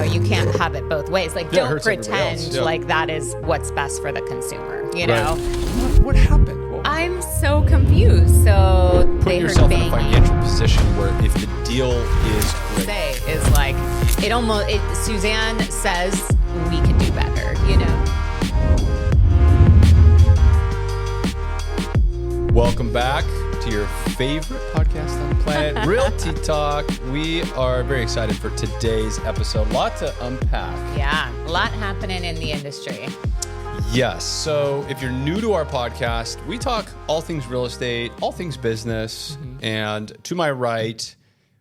you can't have it both ways. Like, Yeah, it don't hurts everybody else. pretend Yeah. like that is what's best for the consumer, you know? What happened? I'm so confused. So Put they heard yourself in a banging. financial position where if the deal is great. Say is like, Suzanne says we can do better, you know? Welcome back to your favorite podcast on the planet, Realty Talk. We are very excited for today's episode. A lot to unpack. Yeah, a lot happening in the industry. Yes. So if you're new to our podcast, we talk all things real estate, all things business. And to my right,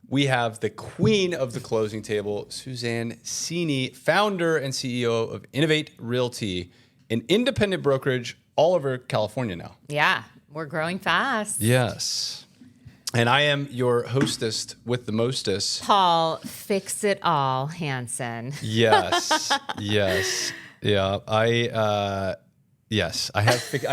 we have the queen of the closing table, Suzanne Seini, founder and CEO of Innovate Realty, an independent brokerage all over California now. Yeah, we're growing fast. Yes. And I am your hostess with the mostest. Paul, fix it all, Hanson. Yes. Yes. Yeah. I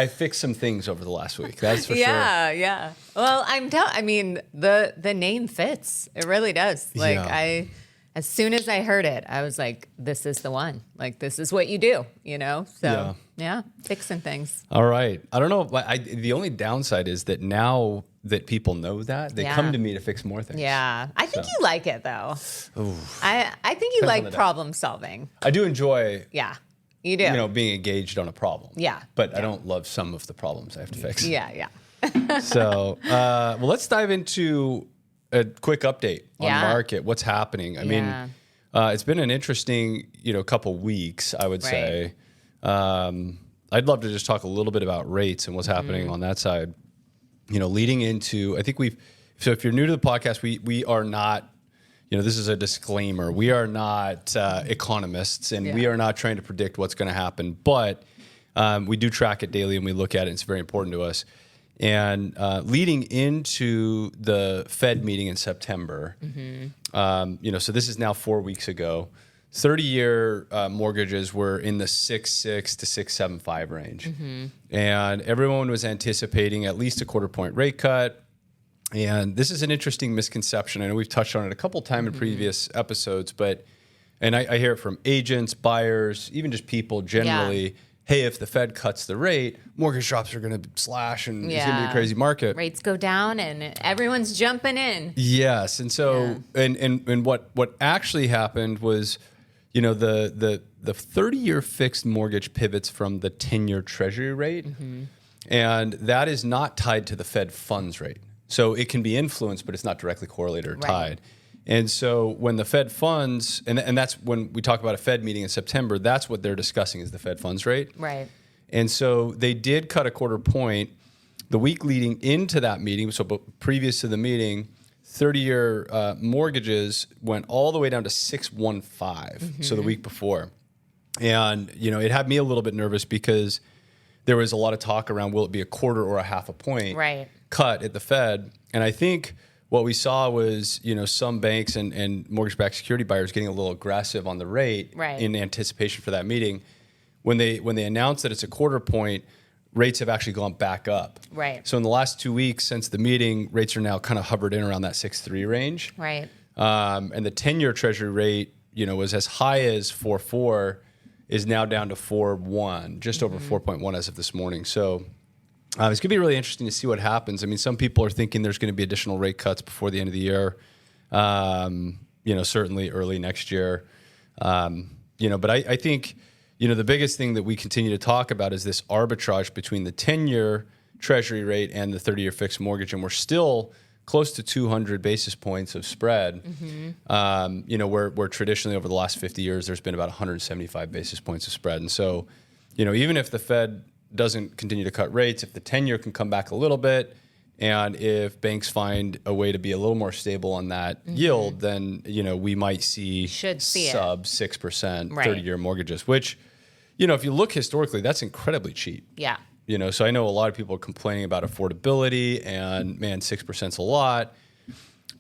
fixed some things over the last week. That's for sure. Yeah. Well, the name fits. It really does. Like as soon as I heard it, I was like, this is the one. Like, this is what you do, you know? So yeah fixing things. All right. I don't know. The only downside is that now that people know that, they come to me to fix more things. Yeah. I think you like it, though. Oof. I think you like problem solving. I do enjoy You do. being engaged on a problem. Yeah. But I don't love some of the problems I have to fix. Yeah. So, well, let's dive into a quick update on market. What's happening? I mean, it's been an interesting, couple weeks, I would say. I'd love to just talk a little bit about rates and what's happening on that side. Leading into, I think so if you're new to the podcast, we are not, this is a disclaimer. We are not economists, and we are not trying to predict what's going to happen, but we do track it daily and we look at it. And it's very important to us. And leading into the Fed meeting in September, so this is now 4 weeks ago, 30-year mortgages were in the 6.6 to 6.75 range. And everyone was anticipating at least a quarter-point rate cut. And this is an interesting misconception. I know we've touched on it a couple times in previous episodes, and I hear it from agents, buyers, even just people generally. Hey, if the Fed cuts the rate, mortgage shops are going to slash and it's going to be a crazy market. Rates go down and everyone's jumping in. Yes. And so, and what actually happened was, the 30-year fixed mortgage pivots from the 10-year Treasury rate. And that is not tied to the Fed funds rate. So it can be influenced, but it's not directly correlated or tied. And so when the Fed funds, and that's when we talk about a Fed meeting in September, that's what they're discussing is the Fed funds rate. Right. And so they did cut a quarter point. The week leading into that meeting, so previous to the meeting, 30-year mortgages went all the way down to 6.15. So the week before. And, it had me a little bit nervous because there was a lot of talk around will it be a quarter or a half a point cut at the Fed. And I think what we saw was, some banks and mortgage-backed security buyers getting a little aggressive on the rate in anticipation for that meeting. When they announced that it's a quarter point, rates have actually gone back up. Right. So in the last 2 weeks since the meeting, rates are now kind of hovered in around that 6.3 range. Right. And the 10-year Treasury rate, was as high as 4.4, is now down to 4.1, just over 4.1 as of this morning. So it's going to be really interesting to see what happens. I mean, some people are thinking there's going to be additional rate cuts before the end of the year, certainly early next year. But I think, the biggest thing that we continue to talk about is this arbitrage between the 10-year Treasury rate and the 30-year fixed mortgage. And we're still close to 200 basis points of spread, where traditionally over the last 50 years, there's been about 175 basis points of spread. And so, even if the Fed doesn't continue to cut rates, if the 10-year can come back a little bit, and if banks find a way to be a little more stable on that yield, then, we might see sub 6% 30-year mortgages, which, if you look historically, that's incredibly cheap. Yeah. So I know a lot of people are complaining about affordability and, man, 6% is a lot.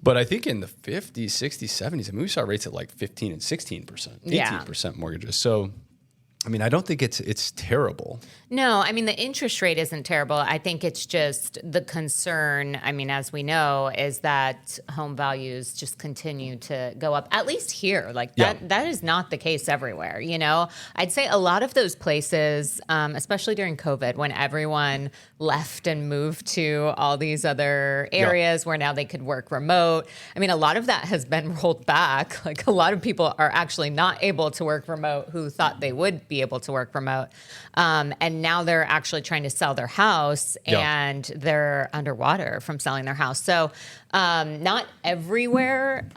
But I think in the 50s, 60s, 70s, we saw rates at like 15 and 16%, 18% mortgages. So, I mean, I don't think it's terrible. No, I mean, the interest rate isn't terrible. I think it's just the concern, I mean, as we know, is that home values just continue to go up, at least here. Like that is not the case everywhere, you know? I'd say a lot of those places, especially during COVID, when everyone left and moved to all these other areas where now they could work remote. I mean, a lot of that has been rolled back. Like a lot of people are actually not able to work remote who thought they would be able to work remote. And now they're actually trying to sell their house and they're underwater from selling their house. So not everywhere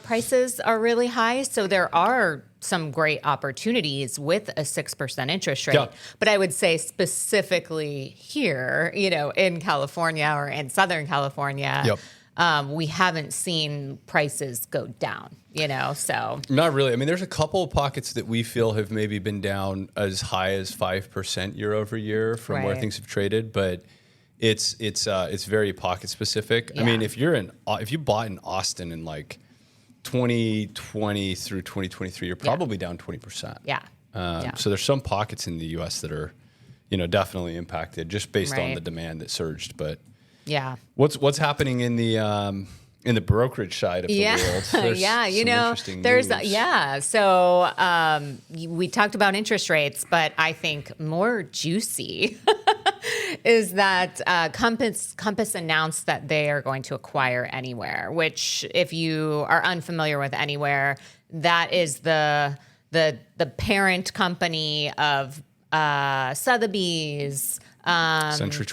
prices are really high. So there are some great opportunities with a 6% interest rate. But I would say specifically here, you know, in California or in Southern California, we haven't seen prices go down, you know, so. Not really. I mean, there's a couple of pockets that we feel have maybe been down as high as 5% year over year from where things have traded, but it's very pocket specific. I mean, if you bought in Austin in like 2020 through 2023, you're probably down 20%. So there's some pockets in the U.S. that are, you know, definitely impacted just based on the demand that surged, but. What's happening in the brokerage side of the world? There's you know, there's news. So we talked about interest rates, but I think more juicy is that Compass announced that they are going to acquire Anywhere, which, if you are unfamiliar with Anywhere, that is the parent company of Sotheby's. Century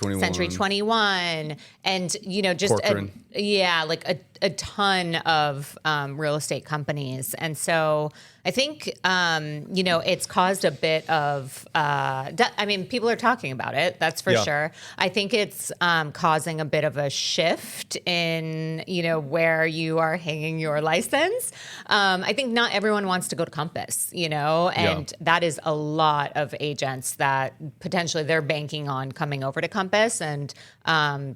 21, and you know, just a ton of real estate companies, and so I think you know, it's caused a bit of. I mean, people are talking about it. That's for sure. I think it's causing a bit of a shift in, you know, where you are hanging your license. I think not everyone wants to go to Compass, you know, and that is a lot of agents that potentially they're banking on coming over to Compass, and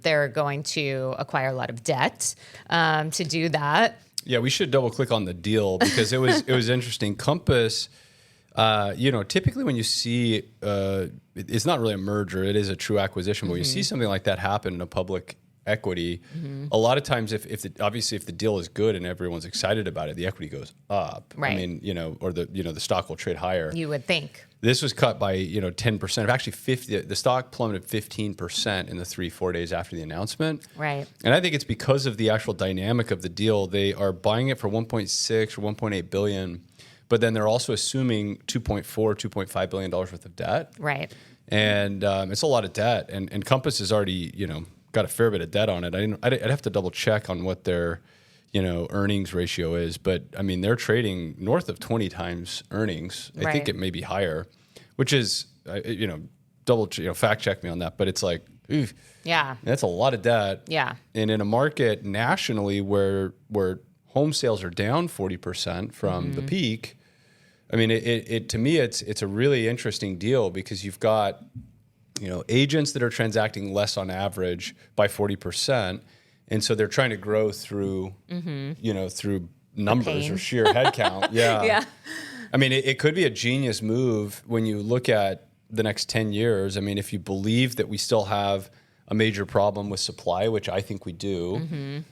they're going to acquire a lot of debt to do that. Yeah, we should double click on the deal because it was interesting. Compass, you know, typically when you see, it's not really a merger, it is a true acquisition. But when you see something like that happen in a public equity, a lot of times if the deal is good and everyone's excited about it, the equity goes up. I mean, you know, or the stock will trade higher. You would think. This was cut by, you know, 10%. Actually, the stock plummeted 15% in the 3-4 days after the announcement. Right. And I think it's because of the actual dynamic of the deal. They are buying it for 1.6 or 1.8 billion, but then they're also assuming 2.5 billion dollars worth of debt. Right. And it's a lot of debt. And Compass has already, you know, got a fair bit of debt on it. I'd have to double check on what their, you know, earnings ratio is, but I mean, they're trading north of 20 times earnings. I think it may be higher, which is, you know, fact check me on that, but it's like, oof, that's a lot of debt. And in a market nationally where home sales are down 40% from the peak, I mean, it to me, it's a really interesting deal because you've got, you know, agents that are transacting less on average by 40%. And so they're trying to grow through, you know, through numbers or sheer headcount. I mean, it could be a genius move when you look at the next 10 years. I mean, if you believe that we still have a major problem with supply, which I think we do,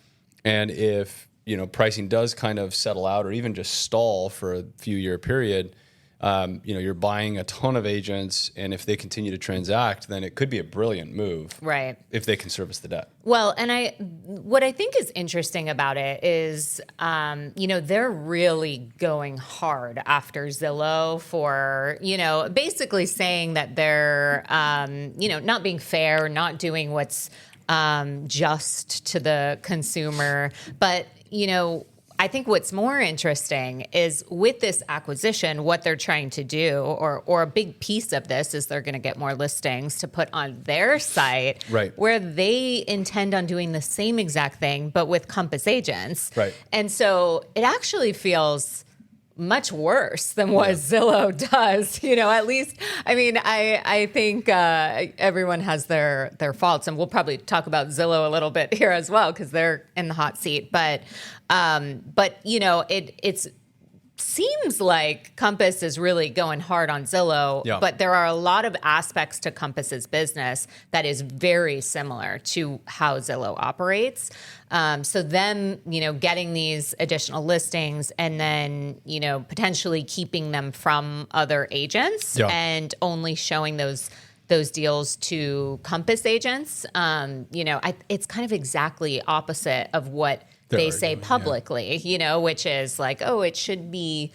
and if, you know, pricing does kind of settle out or even just stall for a few year period, you know, you're buying a ton of agents, and if they continue to transact, then it could be a brilliant move, right? If they can service the debt. Well, and what I think is interesting about it is, you know, they're really going hard after Zillow for, you know, basically saying that they're, you know, not being fair, not doing what's just to the consumer, but you know. I think what's more interesting is with this acquisition, what they're trying to do, or a big piece of this is they're going to get more listings to put on their site, where they intend on doing the same exact thing, but with Compass agents. And so it actually feels much worse than what Zillow does, you know, at least, I mean, I think everyone has their faults, and we'll probably talk about Zillow a little bit here as well, because they're in the hot seat, but you know, it's seems like Compass is really going hard on Zillow, but there are a lot of aspects to Compass's business that is very similar to how Zillow operates. So them, getting these additional listings and then, potentially keeping them from other agents and only showing those deals to Compass agents, it's kind of exactly opposite of what they say publicly, which is like, oh, it should be,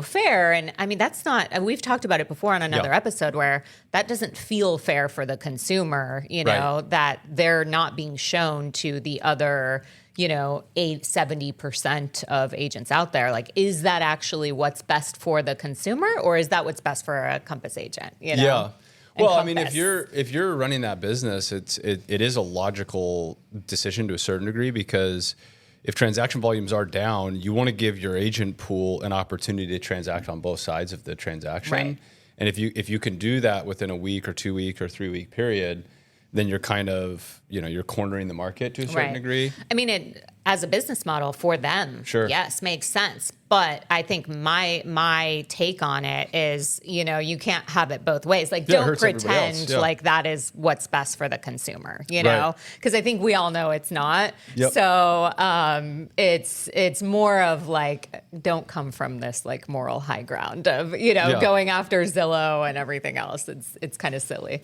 fair. And I mean, that's not, and we've talked about it before on another episode where that doesn't feel fair for the consumer, that they're not being shown to the other, 70% of agents out there. Like, is that actually what's best for the consumer, or is that what's best for a Compass agent? Yeah. Well, I mean, if you're running that business, it is a logical decision to a certain degree, because if transaction volumes are down, you want to give your agent pool an opportunity to transact on both sides of the transaction. Right. And if you can do that within a week or 2 week or 3 week period, then you're kind of, you're cornering the market to a certain degree. I mean, as a business model for them, yes, makes sense. But I think my take on it is, you can't have it both ways. Like, don't pretend like that is what's best for the consumer, know? Because I think we all know it's not. Yep. So it's more of like, don't come from this like moral high ground of, going after Zillow and everything else. It's kind of silly.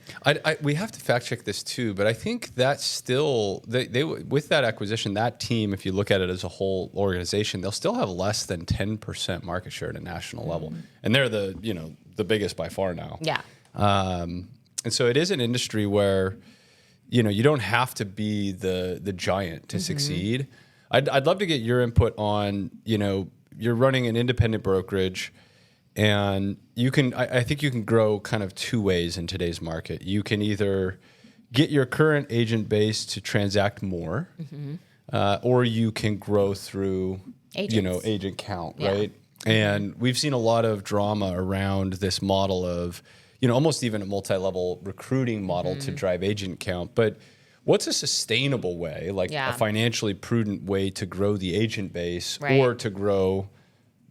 We have to fact check this too, but I think that's still, they with that acquisition, that team, if you look at it as a whole organization, they'll still have less than 10% market share at a national level. And they're the biggest by far now. Yeah. And so it is an industry where, you don't have to be the giant to succeed. I'd love to get your input on, you're running an independent brokerage, and I think you can grow kind of two ways in today's market. You can either get your current agent base to transact more, or you can grow through agents. Agent count, right? And we've seen a lot of drama around this model of, almost even a multi-level recruiting model to drive agent count. But what's a sustainable way, like a financially prudent way to grow the agent base or to grow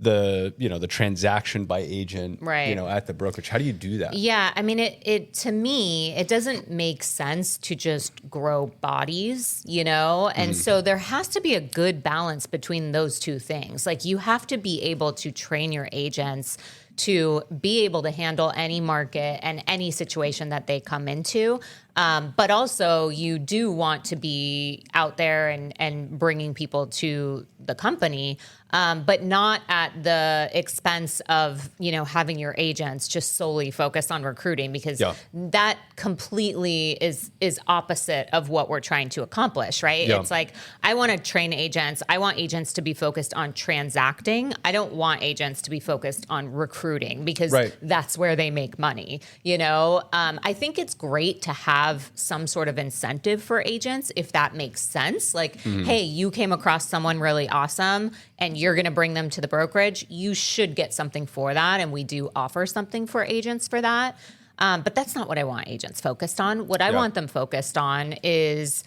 the transaction by agent, at the brokerage? How do you do that? Yeah, I mean, it to me, it doesn't make sense to just grow bodies, and so there has to be a good balance between those two things. Like, you have to be able to train your agents to be able to handle any market and any situation that they come into. But also you do want to be out there and bringing people to the company, but not at the expense of, having your agents just solely focused on recruiting, because that completely is opposite of what we're trying to accomplish, right? Yeah. It's like, I want to train agents. I want agents to be focused on transacting. I don't want agents to be focused on recruiting, because that's where they make money. I think it's great to have some sort of incentive for agents, if that makes sense. Like, hey, you came across someone really awesome and you're going to bring them to the brokerage. You should get something for that. And we do offer something for agents for that. But that's not what I want agents focused on. What I want them focused on is,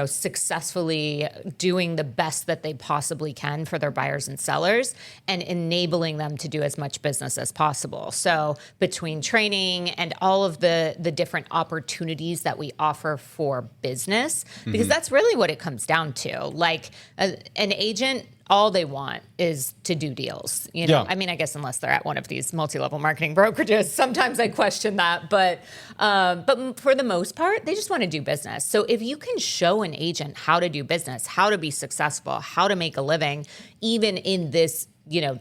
successfully doing the best that they possibly can for their buyers and sellers and enabling them to do as much business as possible. So between training and all of the different opportunities that we offer for business, because that's really what it comes down to. Like, an agent, all they want is to do deals. I mean, I guess unless they're at one of these multi-level marketing brokerages, sometimes I question that. But for the most part, they just want to do business. So if you can show an agent how to do business, how to be successful, how to make a living, even in this,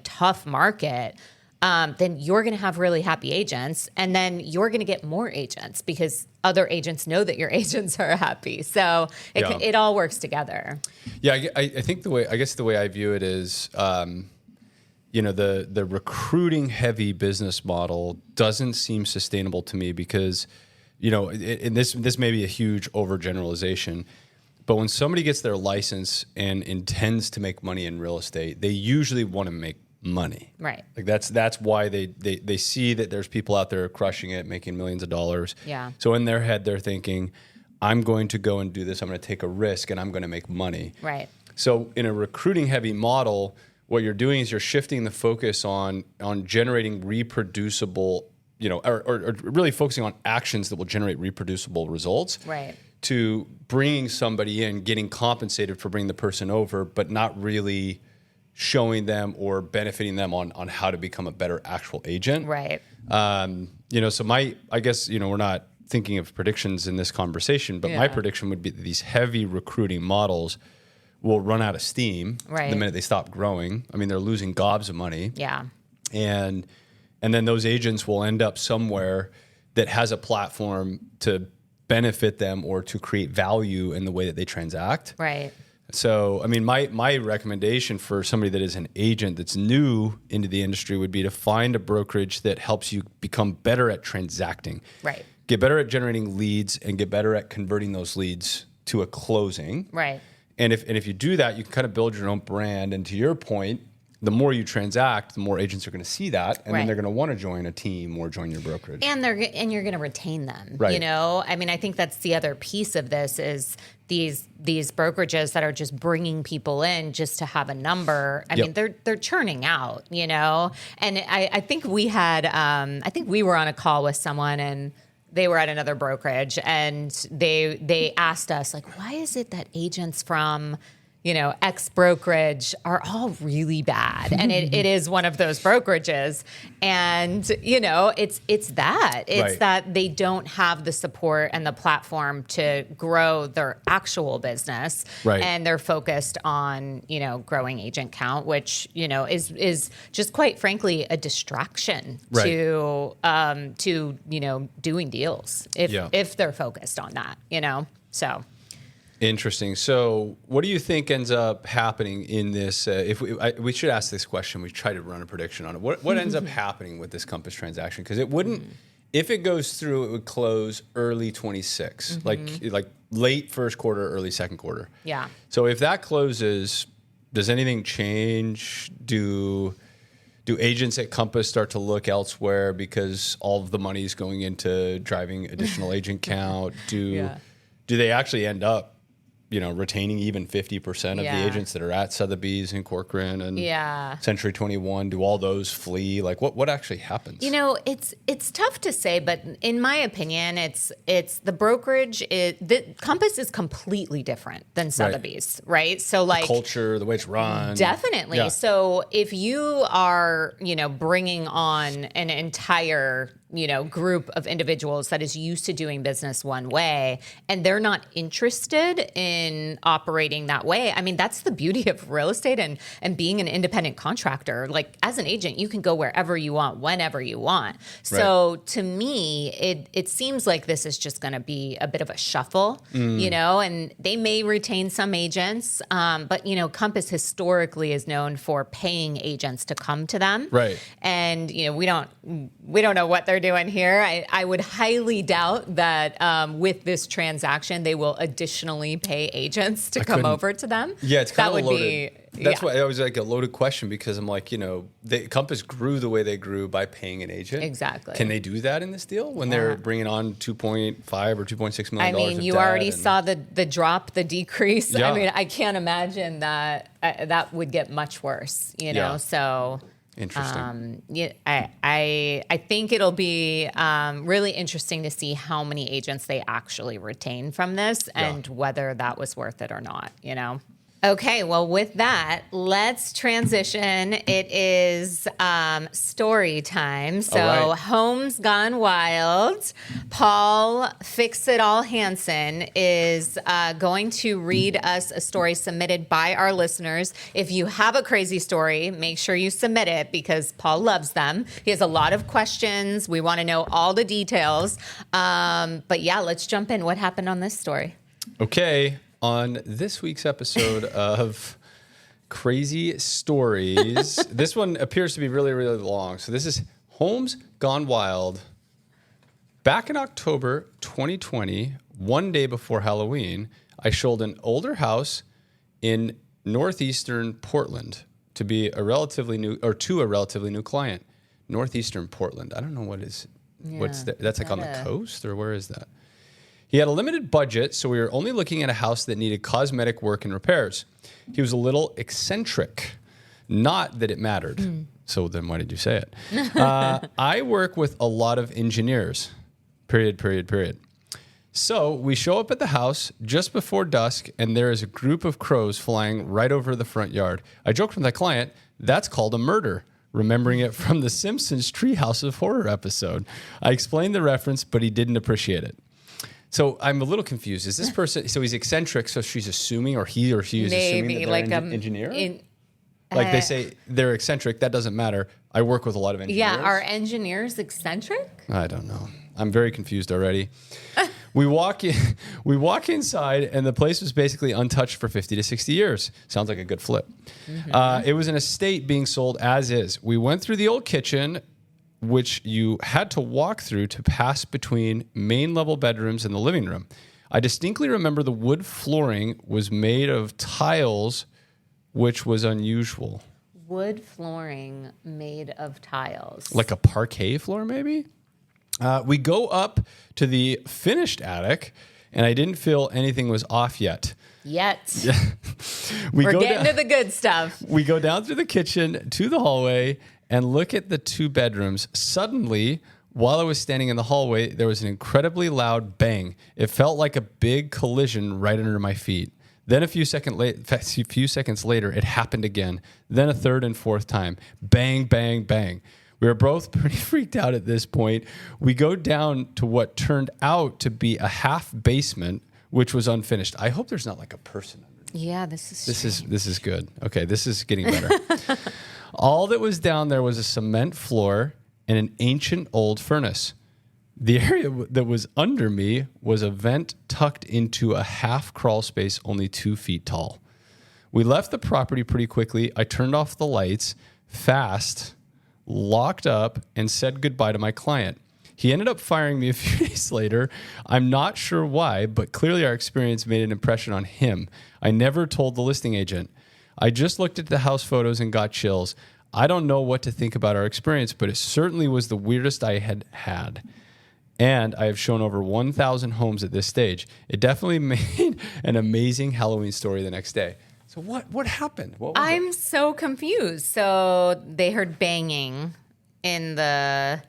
tough market, then you're going to have really happy agents, and then you're going to get more agents because other agents know that your agents are happy. So it all works together. Yeah, I think the way I view it is, the recruiting heavy business model doesn't seem sustainable to me, because, and this may be a huge overgeneralization, but when somebody gets their license and intends to make money in real estate, they usually want to make money. Right. Like that's why they see that there's people out there crushing it, making millions of dollars. Yeah. So in their head, they're thinking, I'm going to go and do this. I'm going to take a risk and I'm going to make money. Right. So in a recruiting heavy model, what you're doing is you're shifting the focus on generating reproducible, or really focusing on actions that will generate reproducible results. Right. To bringing somebody in, getting compensated for bringing the person over, but not really showing them or benefiting them on how to become a better actual agent. Right. So I guess, we're not thinking of predictions in this conversation, but my prediction would be that these heavy recruiting models will run out of steam the minute they stop growing. I mean, they're losing gobs of money. Yeah. And then those agents will end up somewhere that has a platform to benefit them or to create value in the way that they transact. Right. So, I mean, my recommendation for somebody that is an agent that's new into the industry would be to find a brokerage that helps you become better at transacting. Right. Get better at generating leads and get better at converting those leads to a closing. Right. And if you do that, you can kind of build your own brand. And to your point, the more you transact, the more agents are going to see that, and then they're going to want to join a team or join your brokerage. And you're going to retain them. Right. I mean, I think that's the other piece of this is these brokerages that are just bringing people in just to have a number. I mean, they're churning out. And I think we had we were on a call with someone and they were at another brokerage and they asked us like, why is it that agents from X brokerage are all really bad. And it is one of those brokerages. And, it's that they don't have the support and the platform to grow their actual business. Right. And they're focused on, growing agent count, which, is just quite frankly a distraction to doing deals if they're focused on that, so. Interesting. So, what do you think ends up happening in this? If we should ask this question, we try to run a prediction on it. What ends up happening with this Compass transaction? Because it wouldn't, if it goes through, it would close early 26, like late first quarter, early second quarter. Yeah. So, if that closes, does anything change? Do agents at Compass start to look elsewhere because all of the money is going into driving additional agent count? Do they actually end up retaining even 50% of the agents that are at Sotheby's and Corcoran and Century 21? Do all those flee? Like what actually happens? It's tough to say, but in my opinion, it's the brokerage. The Compass is completely different than Sotheby's, right? So like the culture, the way it's run. Definitely. Yeah. So if you are, bringing on an entire group of individuals that is used to doing business one way and they're not interested in operating that way. I mean, that's the beauty of real estate and being an independent contractor. Like as an agent, you can go wherever you want, whenever you want. So to me, it seems like this is just going to be a bit of a shuffle, and they may retain some agents. But Compass historically is known for paying agents to come to them. Right. And, we don't know what they're doing here. I would highly doubt that with this transaction, they will additionally pay agents to come over to them. Yeah, it's kind of loaded. That's why it was like a loaded question because I'm like, Compass grew the way they grew by paying an agent. Exactly. Can they do that in this deal when they're bringing on $2.5 or $2.6 million? I mean, you already saw the drop, the decrease. Yeah. I mean, I can't imagine that that would get much worse, so... Interesting. I think it'll be really interesting to see how many agents they actually retain from this and whether that was worth it or not, Okay, well, with that, let's transition. It is story time. So Homes Gone Wild. Paul Fix-It-All Hanson is going to read us a story submitted by our listeners. If you have a crazy story, make sure you submit it because Paul loves them. He has a lot of questions. We want to know all the details. But yeah, let's jump in. What happened on this story? Okay. On this week's episode of Crazy Stories, this one appears to be really, really long. So this is Homes Gone Wild. Back in October 2020, one day before Halloween, I sold an older house in northeastern Portland to a relatively new client. Northeastern Portland. I don't know what's that? That's like on the coast, or where is that? He had a limited budget, so we were only looking at a house that needed cosmetic work and repairs. He was a little eccentric. Not that it mattered. So then why did you say it? I work with a lot of engineers, period. So we show up at the house just before dusk, and there is a group of crows flying right over the front yard. I joked with my client, that's called a murder, remembering it from the Simpsons Treehouse of Horror episode. I explained the reference, but he didn't appreciate it. So I'm a little confused. Is this person, so he's eccentric, so she's assuming, or he is assuming that they're like an engineer? Like they say they're eccentric, that doesn't matter. I work with a lot of engineers. Yeah, are engineers eccentric? I don't know. I'm very confused already. We walk inside, and the place was basically untouched for 50 to 60 years. Sounds like a good flip. It was an estate being sold as is. We went through the old kitchen, which you had to walk through to pass between main level bedrooms and the living room. I distinctly remember the wood flooring was made of tiles, which was unusual. Wood flooring made of tiles. Like a parquet floor, maybe? We go up to the finished attic, and I didn't feel anything was off yet. We're getting to the good stuff. We go down through the kitchen to the hallway and look at the 2 bedrooms. Suddenly, while I was standing in the hallway, there was an incredibly loud bang. It felt like a big collision right under my feet. Then a few seconds later, it happened again. Then a third and fourth time. Bang, bang, bang. We were both pretty freaked out at this point. We go down to what turned out to be a half basement, which was unfinished. I hope there's not like a person underneath. Yeah, this is good. Okay, this is getting better. All that was down there was a cement floor and an ancient old furnace. The area that was under me was a vent tucked into a half crawl space only 2 feet tall. We left the property pretty quickly. I turned off the lights fast, locked up, and said goodbye to my client. He ended up firing me a few days later. I'm not sure why, but clearly our experience made an impression on him. I never told the listing agent. I just looked at the house photos and got chills. I don't know what to think about our experience, but it certainly was the weirdest I had had. And I have shown over 1,000 homes at this stage. It definitely made an amazing Halloween story the next day. So what happened? I'm so confused. So they heard banging in the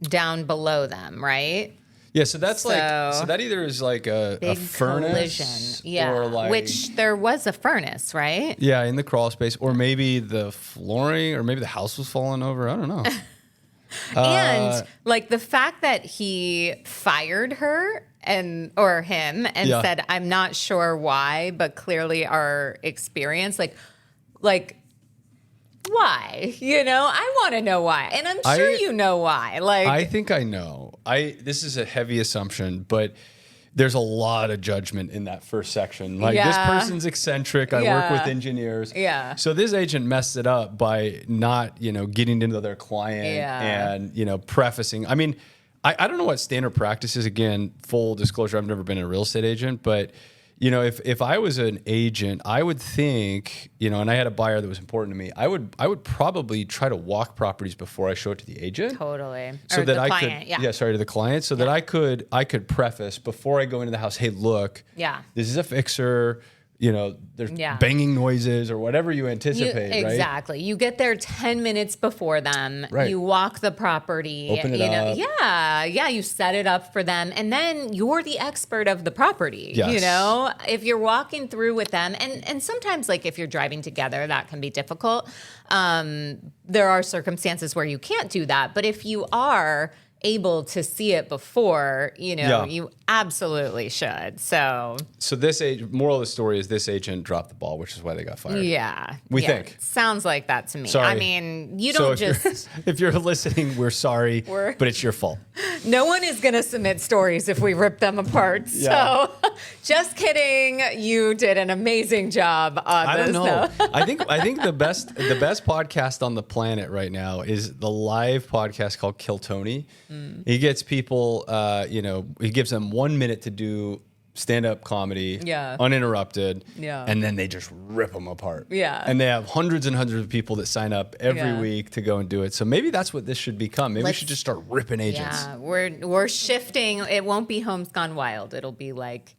down below them, right? Yeah, so that's so that either is like a furnace, collision. Or like, which there was a furnace, right? Yeah, in the crawl space, or maybe the flooring, or maybe the house was falling over. I don't know. And like the fact that he fired her or him and said, I'm not sure why, but clearly our experience, like why? You know, I want to know why. And I'm sure you know why. Like, I think I know. This is a heavy assumption, but there's a lot of judgment in that first section. Like, this person's eccentric. I work with engineers. Yeah. So this agent messed it up by not, getting into their client and, prefacing. I mean, I don't know what standard practice is. Again, full disclosure, I've never been a real estate agent, but if I was an agent, I would think, and I had a buyer that was important to me, I would probably try to walk properties before I show it to the agent. Totally. So or that the I client, could, to the client, so that I could preface before I go into the house, hey, look, this is a fixer. There's banging noises or whatever you anticipate, right? Exactly. You get there 10 minutes before them. Right. You walk the property. Open it up. Yeah. You set it up for them. And then you're the expert of the property. Yes. If you're walking through with them, and sometimes like if you're driving together, that can be difficult. There are circumstances where you can't do that. But if you are able to see it before, you absolutely should. So this moral of the story is this agent dropped the ball, which is why they got fired. Yeah. We think. Sounds like that to me. Sorry. I mean, you don't if you're listening, we're sorry, but it's your fault. No one is going to submit stories if we rip them apart. Yeah. So just kidding. You did an amazing job on I this. don't know. I think the best podcast on the planet right now is the live podcast called Kill Tony. He gets people, he gives them 1 minute to do stand-up comedy, uninterrupted, and then they just rip them apart. Yeah. And they have hundreds and hundreds of people that sign up every week to go and do it. So maybe that's what this should become. Maybe we should just start ripping agents. Yeah, we're shifting. It won't be Homes Gone Wild. It'll be like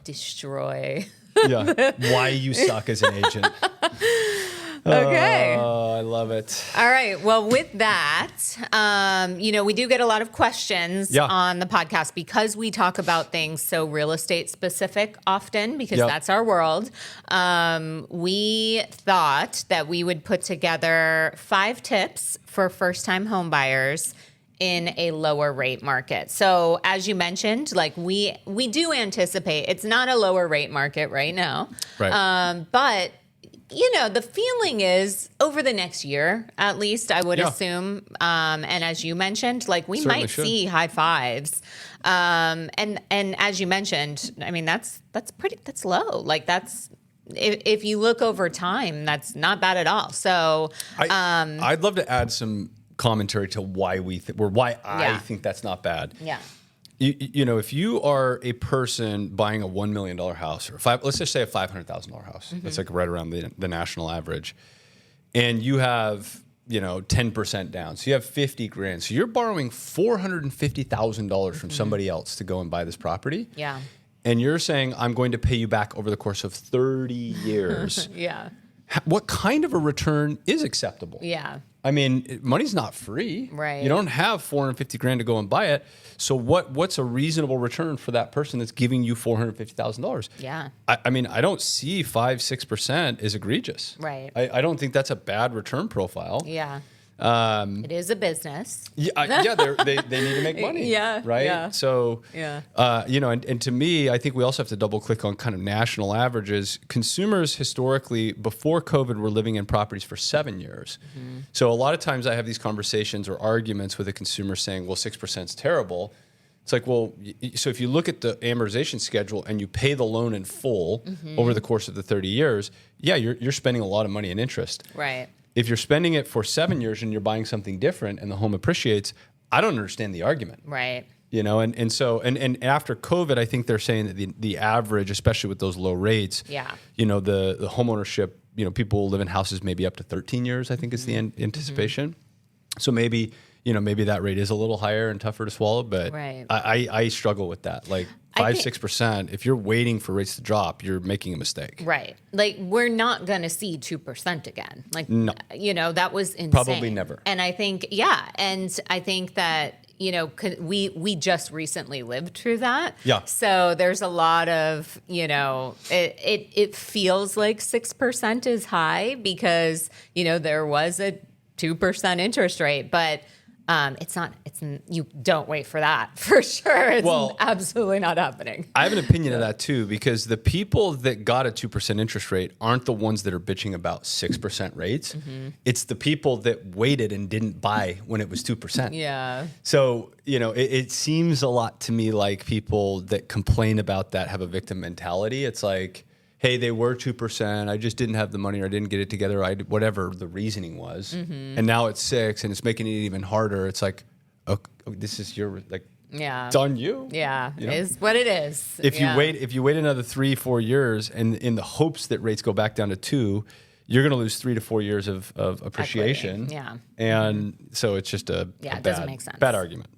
destroy. Why you suck as an agent. Okay. Oh, I love it. All right. Well, with that, we do get a lot of questions on the podcast because we talk about things so real estate specific often because that's our world. We thought that we would put together 5 tips for first-time home buyers in a lower rate market. So as you mentioned, like we do anticipate it's not a lower rate market right now. Right. But the feeling is over the next year, at least I would assume. And as you mentioned, like we Certainly might should. see high 5s. And as you mentioned, I mean, that's low. Like that's, if you look over time, that's not bad at all. So I'd love to add some commentary to why I think that's not bad. Yeah. If you are a person buying a $1 million house or let's just say a $500,000 house, that's like right around the national average, and you have 10% down, so you have $50,000, so you're borrowing $450,000 from somebody else to go and buy this property. Yeah. And you're saying I'm going to pay you back over the course of 30 years. Yeah. What kind of a return is acceptable? Yeah. I mean, money's not free. Right. You don't have $450,000 to go and buy it. So what's a reasonable return for that person that's giving you $450,000? Yeah. I mean, I don't see 5-6% is egregious. Right. I don't think that's a bad return profile. Yeah. It is a business. Yeah, they need to make money. Yeah, right. yeah. So, Yeah. And to me, I think we also have to double click on kind of national averages. Consumers historically, before COVID, were living in properties for 7 years. Mm-hmm. So a lot of times I have these conversations or arguments with a consumer saying, well, 6% is terrible. It's like, well, so if you look at the amortization schedule and you pay the loan in full over the course of the 30 years, you're spending a lot of money in interest. Right. If you're spending it for 7 years and you're buying something different and the home appreciates, I don't understand the argument. Right. So after COVID, I think they're saying that the average, especially with those low rates, the home ownership, people live in houses maybe up to 13 years, I think is the anticipation. So maybe that rate is a little higher and tougher to swallow, but right. I struggle with that. Like 5-6%, if you're waiting for rates to drop, you're making a mistake. Right. Like we're not going to see 2% again. Like, no. That was insane. Probably never. And I think, and I think that, we just recently lived through that. Yeah. So there's a lot of, it feels like 6% is high because, there was a 2% interest rate, but you don't wait for that for sure. It's absolutely not happening. I have an opinion of that too, because the people that got a 2% interest rate aren't the ones that are bitching about 6% rates. Mm-hmm. It's the people that waited and didn't buy when it was 2%. Yeah. So, it seems a lot to me like people that complain about that have a victim mentality. It's like, hey, they were 2%. I just didn't have the money or I didn't get it together. Whatever the reasoning was. Mm-hmm. And now it's 6 and it's making it even harder. It's like, this is it's on you. Yeah, it is what it is. If you wait another 3-4 years and in the hopes that rates go back down to 2, you're going to lose 3 to 4 years of appreciation. Equity. Yeah. And so it's just it doesn't make sense. Bad argument.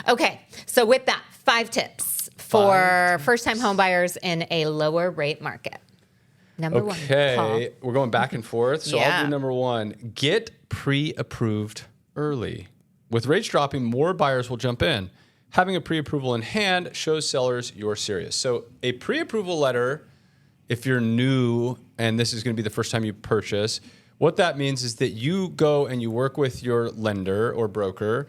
Okay. So with that, 5 tips for first-time home buyers in a lower rate market. Number 1. Okay, we're going back and forth. So I'll do number 1. Get pre-approved early. With rates dropping, more buyers will jump in. Having a pre-approval in hand shows sellers you're serious. So a pre-approval letter, if you're new and this is going to be the first time you purchase, what that means is that you go and you work with your lender or broker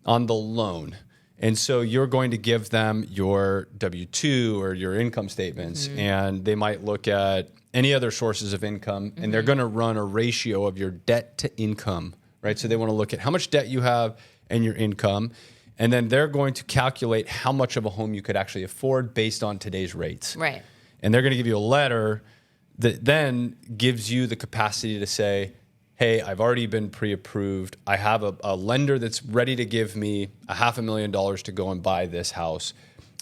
on the loan. And so you're going to give them your W-2 or your income statements, and they might look at any other sources of income, and they're going to run a ratio of your debt to income, right? So they want to look at how much debt you have and your income, and then they're going to calculate how much of a home you could actually afford based on today's rates. Right. And they're going to give you a letter that then gives you the capacity to say, hey, I've already been pre-approved. I have a lender that's ready to give me $500,000 to go and buy this house.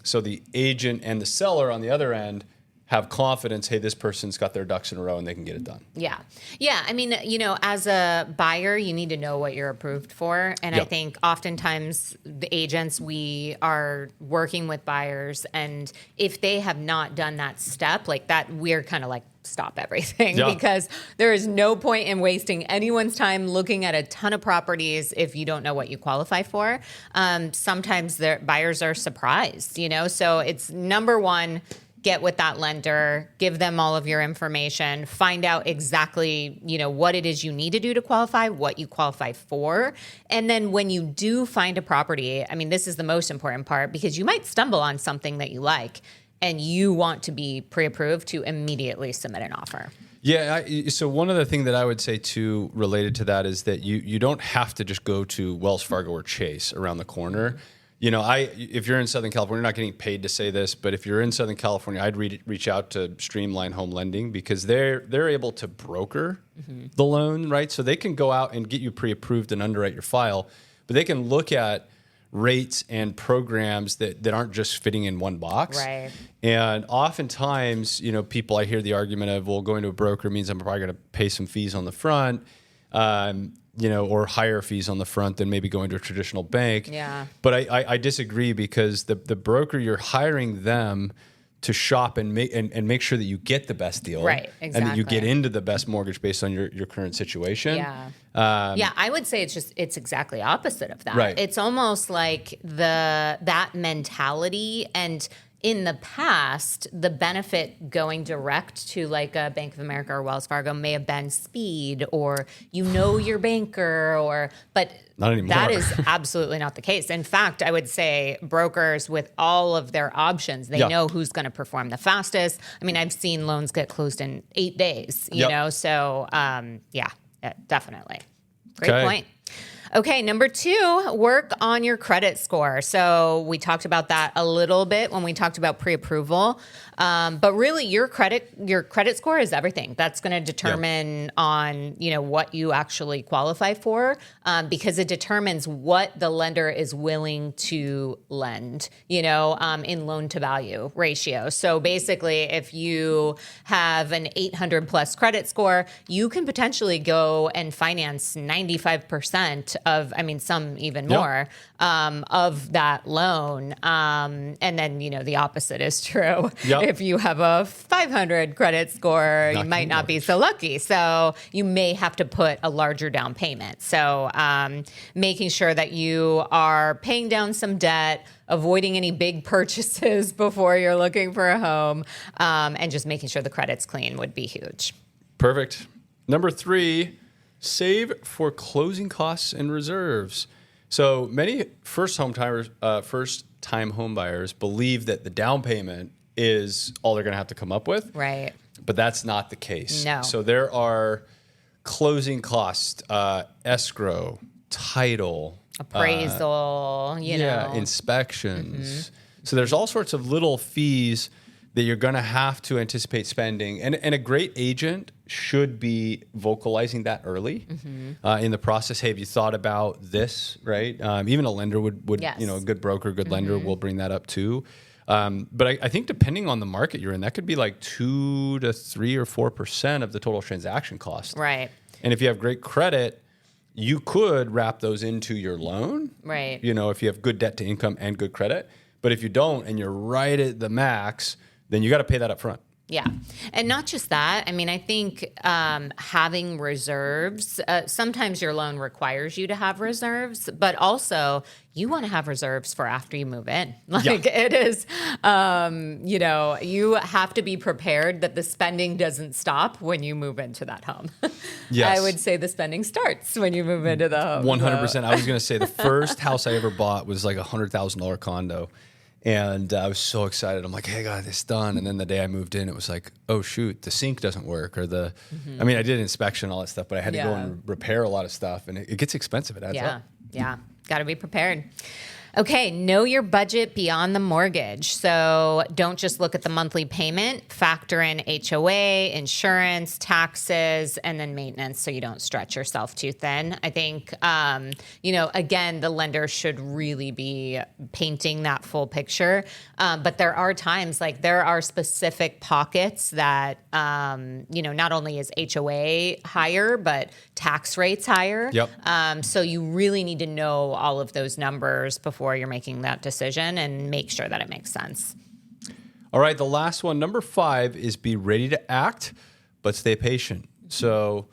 So the agent and the seller on the other end have confidence, hey, this person's got their ducks in a row and they can get it done. Yeah. Yeah. I mean, as a buyer, you need to know what you're approved for. And I think oftentimes the agents, we are working with buyers, and if they have not done that step like that, we're kind of like stop everything because there is no point in wasting anyone's time looking at a ton of properties if you don't know what you qualify for. Sometimes their buyers are surprised, so it's number one, get with that lender, give them all of your information, find out exactly, what it is you need to do to qualify, what you qualify for. And then when you do find a property, this is the most important part because you might stumble on something that you like and you want to be pre-approved to immediately submit an offer. Yeah. So one other thing that I would say too, related to that, is that you don't have to just go to Wells Fargo or Chase around the corner. If you're in Southern California, you're not getting paid to say this, but if you're in Southern California, I'd reach out to Streamline Home Lending because they're able to broker the loan, right? So they can go out and get you pre-approved and underwrite your file, but they can look at rates and programs that aren't just fitting in one box. Right. And oftentimes, people, I hear the argument of, well, going to a broker means I'm probably going to pay some fees on the front. Or higher fees on the front than maybe going to a traditional bank. Yeah. But I disagree because the broker, you're hiring them to shop and make sure that you get the best deal. Right, exactly. And that you get into the best mortgage based on your current situation. Yeah. I would say it's exactly opposite of that. Right. It's almost like that mentality, and in the past, the benefit going direct to like a Bank of America or Wells Fargo may have been speed or your banker, but not anymore. That is absolutely not the case. In fact, I would say brokers with all of their options, they know who's going to perform the fastest. I've seen loans get closed in 8 days, so definitely. Great point. Okay, number 2, work on your credit score. So we talked about that a little bit when we talked about pre-approval. But really, your credit score is everything. That's going to determine on what you actually qualify for, because it determines what the lender is willing to lend. In loan to value ratio. So basically, if you have an 800 plus credit score, you can potentially go and finance 95% of, some even more, of that loan. And then the opposite is true. If you have a 500 credit score, you might not be so lucky. So you may have to put a larger down payment. So making sure that you are paying down some debt, avoiding any big purchases before you're looking for a home, and just making sure the credit's clean would be huge. Perfect. Number 3, save for closing costs and reserves. So many first-time home buyers believe that the down payment is all they're going to have to come up with. Right. But that's not the case. No. So there are closing costs, escrow, title, appraisal, inspections. So there's all sorts of little fees that you're going to have to anticipate spending. And a great agent should be vocalizing that early in the process. Hey, have you thought about this, right? Even a lender would yes. A good broker, good lender will bring that up too. But I think depending on the market you're in, that could be like 2 to 3 or 4% of the total transaction cost. Right. And if you have great credit, you could wrap those into your loan. Right. If you have good debt to income and good credit. But if you don't and you're right at the max, then you got to pay that up front. Yeah. And not just that. I think having reserves, sometimes your loan requires you to have reserves, but also you want to have reserves for after you move in. It is, you have to be prepared that the spending doesn't stop when you move into that home. Yes. I would say the spending starts when you move into the home. 100%. I was going to say the first house I ever bought was like a $100,000 condo. And I was so excited. I'm like, hey, I got this done. And then the day I moved in, it was like, oh, shoot, the sink doesn't work. Or I did inspection, all that stuff, but I had to go and repair a lot of stuff. And it gets expensive. It adds up. Yeah. Got to be prepared. Okay, know your budget beyond the mortgage. So don't just look at the monthly payment, factor in HOA, insurance, taxes, and then maintenance so you don't stretch yourself too thin. I think, again, the lender should really be painting that full picture. But there are times, there are specific pockets that, not only is HOA higher, but tax rates higher. Yep. So you really need to know all of those numbers before you're making that decision and make sure that it makes sense. All right, the last one, number 5, is be ready to act. but stay patient. So,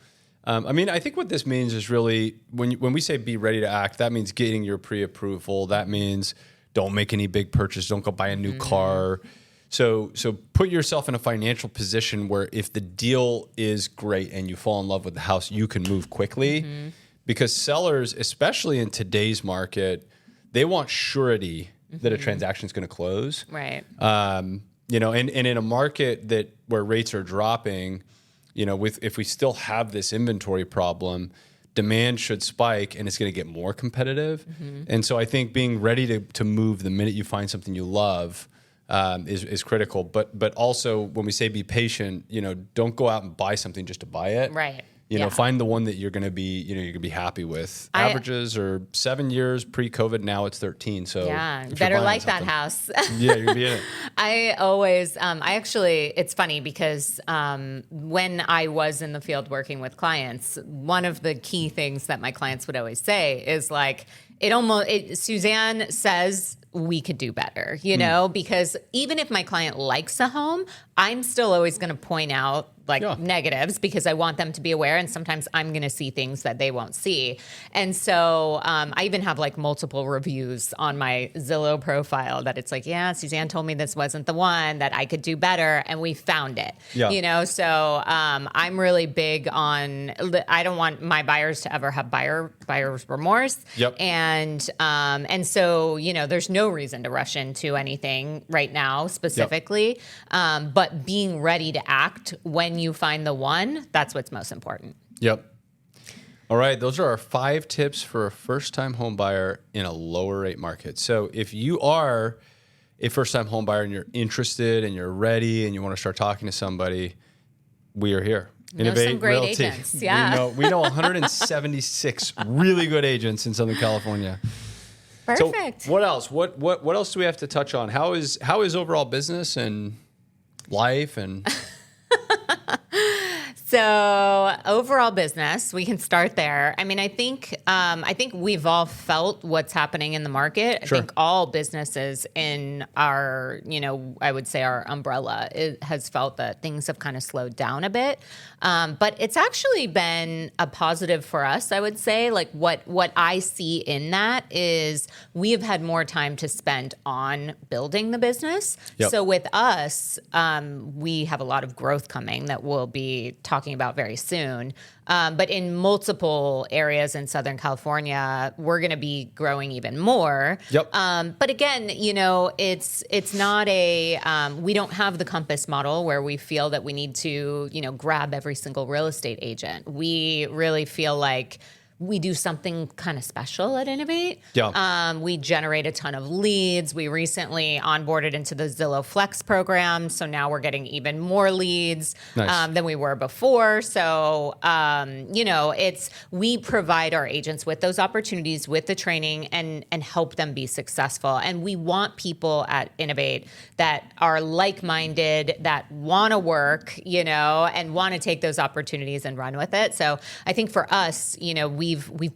I mean, I think what this means is really when we say be ready to act, that means getting your pre-approval. That means don't make any big purchase. Don't go buy a new car. So put yourself in a financial position where if the deal is great and you fall in love with the house, you can move quickly. Because sellers, especially in today's market, they want surety that a transaction is going to close. Right. You know, and in a market where rates are dropping, you know, if we still have this inventory problem, demand should spike and it's going to get more competitive. And so I think being ready to move the minute you find something you love is critical. But also when we say be patient, you know, don't go out and buy something just to buy it. Right. You know, find the one that you're going to be happy with. Averages are 7 years pre-COVID. Now it's 13. So better like that house. Yeah, you're gonna be in it. I always, it's funny because when I was in the field working with clients, one of the key things that my clients would always say is like, Suzanne says we could do better, you know, because even if my client likes a home, I'm still always going to point out negatives because I want them to be aware. And sometimes I'm going to see things that they won't see. And so I even have like multiple reviews on my Zillow profile that it's like, yeah, Suzanne told me this wasn't the one, that I could do better. And we found it, you know? So I'm really big on, I don't want my buyers to ever have buyer's remorse. And so, you know, there's no reason to rush into anything right now specifically. But being ready to act when you find the one, that's what's most important. All right. Those are our 5 tips for a first-time home buyer in a lower rate market. So if you are a first-time home buyer and you're interested and you're ready and you want to start talking to somebody, we are here. Innovate some great Realty. Agents. Yeah. We know 176 really good agents in Southern California. Perfect. So what else? What else do we have to touch on? How is overall business and life and So overall business, we can start there. I mean, I think we've all felt what's happening in the market. I think all businesses in our, you know, I would say our umbrella has felt that things have kind of slowed down a bit. But it's actually been a positive for us, I would say. Like what I see in that is we have had more time to spend on building the business. So with us, we have a lot of growth coming that we'll be talking about very soon. But in multiple areas in Southern California, we're going to be growing even more. But again, you know, it's not we don't have the compass model where we feel that we need to, you know, grab every single real estate agent. We really feel like we do something kind of special at Innovate. We generate a ton of leads. We recently onboarded into the Zillow Flex program. So now we're getting even more leads than we were before. So, you know, we provide our agents with those opportunities, with the training and help them be successful. And we want people at Innovate that are like-minded, that want to work, you know, and want to take those opportunities and run with it. So I think for us, you know, we've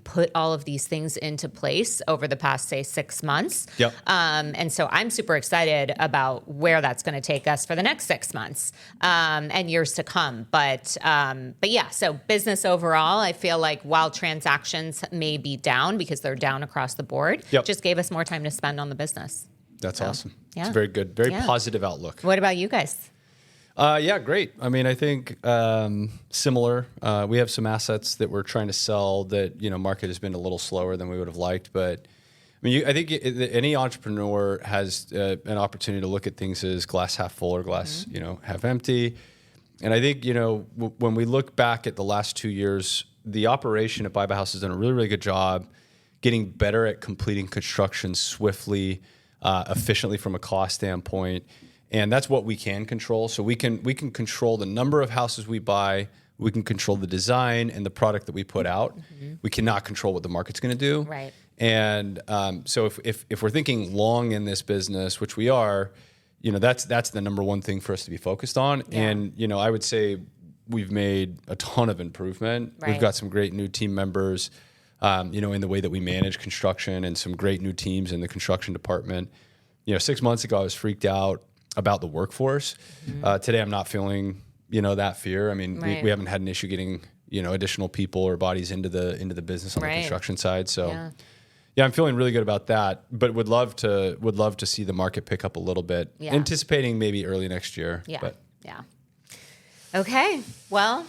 put all of these things into place over the past, say, 6 months. And so I'm super excited about where that's going to take us for the next 6 months and years to come. But yeah, so business overall, I feel like while transactions may be down because they're down across the board, just gave us more time to spend on the business. That's awesome. Yeah. It's very good. Very positive outlook. What about you guys? Yeah, great. I mean, I think similar. We have some assets that we're trying to sell that, you know, market has been a little slower than we would have liked. But I mean, I think any entrepreneur has an opportunity to look at things as glass half full or glass, you know, half empty. And I think, you know, when we look back at the last 2 years, the operation at Buy Buy House has done a really, really good job getting better at completing construction swiftly, efficiently from a cost standpoint. And that's what we can control. So we can control the number of houses we buy. We can control the design and the product that we put out. We cannot control what the market's going to do. Right. And so if we're thinking long in this business, which we are, you know, that's the number one thing for us to be focused on. And you know, I would say we've made a ton of improvement. We've got some great new team members, you know, in the way that we manage construction, and some great new teams in the construction department. You know, 6 months ago, I was freaked out about the workforce. Today, I'm not feeling that fear. I mean, we haven't had an issue getting, additional people or bodies into the business on the construction side. So yeah, I'm feeling really good about that, but would love to see the market pick up a little bit, anticipating maybe early next year. Yeah. But. Yeah. Okay. Well,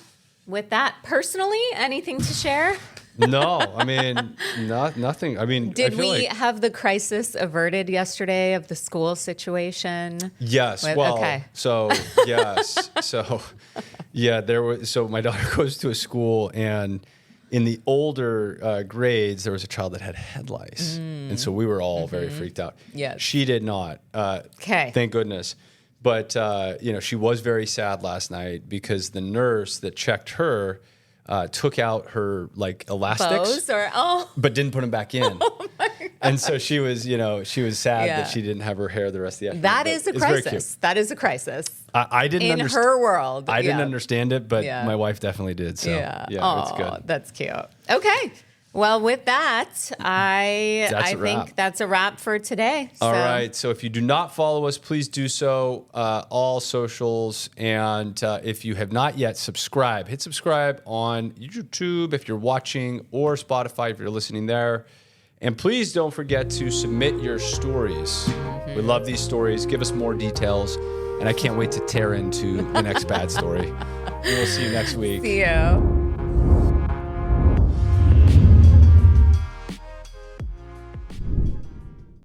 with that, personally, anything to share? No, I mean, nothing. I mean, did we have the crisis averted yesterday of the school situation? Yes. So yes. So yeah, so my daughter goes to a school, and in the older grades, there was a child that had head lice. And so we were all very freaked out. Yes. She did not. Okay. Thank goodness. But, she was very sad last night because the nurse that checked her took out her elastics, but didn't put them back in. Oh my God. And so she was sad that she didn't have her hair the rest of the afternoon. That is a crisis. That is a crisis. I didn't in her world. I didn't understand it, but my wife definitely did. So it's good. That's cute. Okay. Well, with that, I think that's a wrap for today. All right. So if you do not follow us, please do so. All socials. And if you have not yet, hit subscribe on YouTube if you're watching, or Spotify if you're listening there. And please don't forget to submit your stories. We love these stories. Give us more details. And I can't wait to tear into the next bad story. We will see you next week. See you.